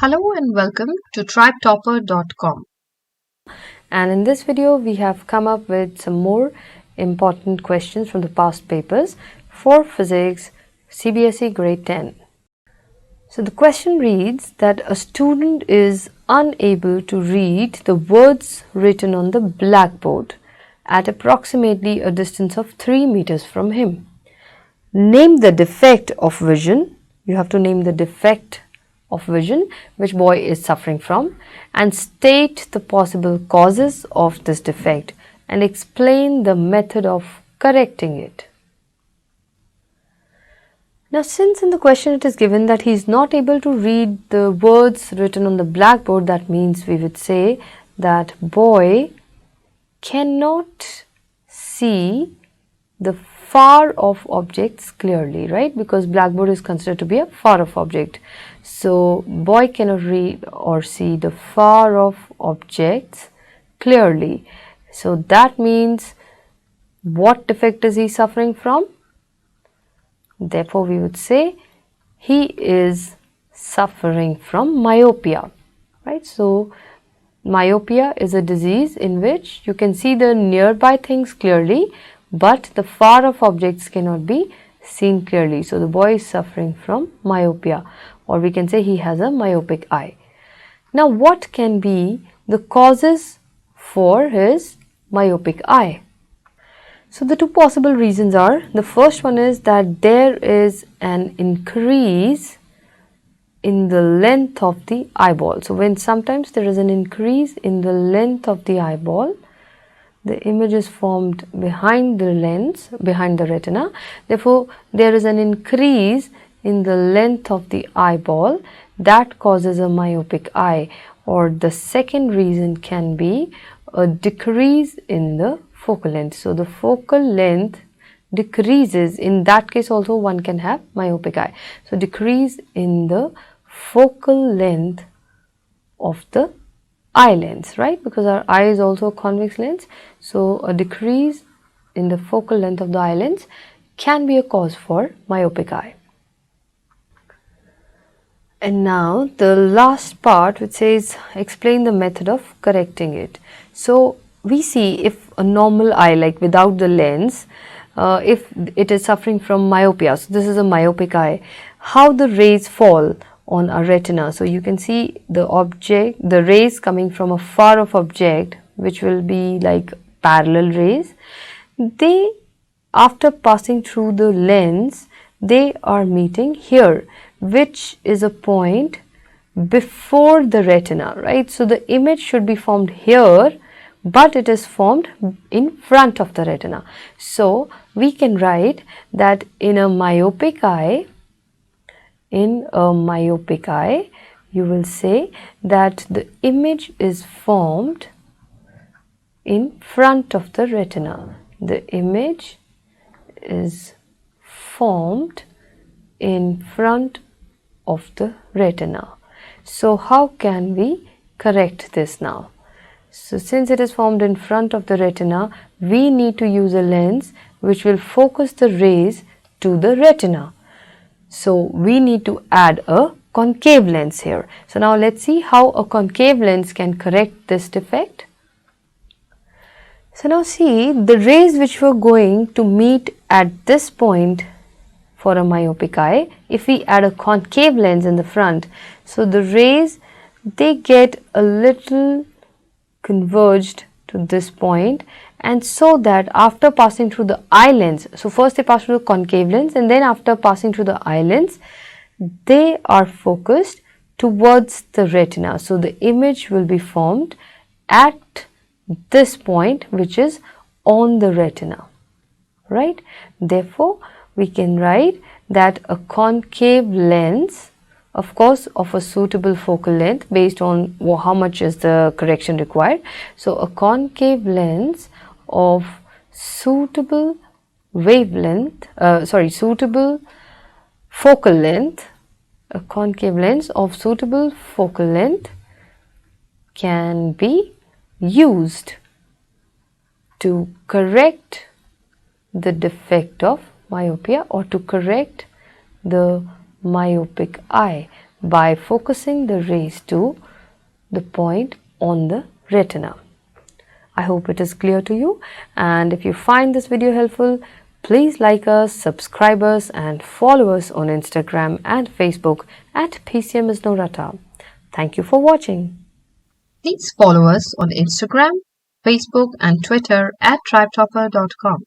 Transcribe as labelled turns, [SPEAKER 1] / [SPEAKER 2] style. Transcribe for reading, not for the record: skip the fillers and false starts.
[SPEAKER 1] Hello and welcome to tribetopper.com.
[SPEAKER 2] And in this video we have come up with some more important questions from the past papers for physics CBSE grade 10. So the question reads that a student is unable to read the words written on the blackboard at approximately a distance of 3 meters from him. Name the defect of vision. You have to name the defect of vision which boy is suffering from, and state the possible causes of this defect and explain the method of correcting it. Now, since in the question it is given that he is not able to read the words written on the blackboard, that means we would say that boy cannot see the far off objects clearly, right? Because blackboard is considered to be a far off object. So boy cannot read or see the far off objects clearly. So that means what defect is he suffering from? Therefore we would say he is suffering from myopia, right? So myopia is a disease in which you can see the nearby things clearly, but the far off objects cannot be seen clearly. So the boy is suffering from myopia, or we can say he has a myopic eye. Now what can be the causes for his myopic eye? So the two possible reasons are, the first one is that there is an increase in the length of the eyeball. So when sometimes there is an increase in the length of the eyeball, the image is formed behind the lens, behind the retina. Therefore, there is an increase in the length of the eyeball that causes a myopic eye. Or the second reason can be a decrease in the focal length. So the focal length decreases. In that case also one can have myopic eye. So decrease in the focal length of the eye lens, right? Because our eye is also a convex lens. So a decrease in the focal length of the eye lens can be a cause for myopic eye. And now the last part, which says explain the method of correcting it. So we see if a normal eye, like without the lens, if it is suffering from myopia, so this is a myopic eye, how the rays fall on a retina. So you can see the object, the rays coming from a far off object, which will be like parallel rays. They, after passing through the lens, they are meeting here, which is a point before the retina, right? So the image should be formed here, but it is formed in front of the retina. So we can write that in a myopic eye, you will say that the image is formed in front of the retina. The image is formed in front of the retina. So how can we correct this now? So since it is formed in front of the retina, we need to use a lens which will focus the rays to the retina. So we need to add a concave lens here. So now let's see how a concave lens can correct this defect. So now see, the rays which were going to meet at this point for a myopic eye, if we add a concave lens in the front, so the rays, they get a little converged to this point, and so that after passing through the eye lens, so first they pass through the concave lens, and then after passing through the eye lens, they are focused towards the retina. So the image will be formed at this point, which is on the retina, right? Therefore, we can write that a concave lens, of course, of a suitable focal length based on how much is the correction required. So a concave lens of suitable wavelength, suitable focal length, a concave lens of suitable focal length can be used to correct the defect of myopia, or to correct the myopic eye. by focusing the rays to the point on the retina. I hope it is clear to you, and if you find this video helpful, please like us, subscribe us and follow us on Instagram and Facebook at PCMisNorata. Thank you for watching.
[SPEAKER 1] Please follow us on Instagram, Facebook and Twitter at tribetopper.com.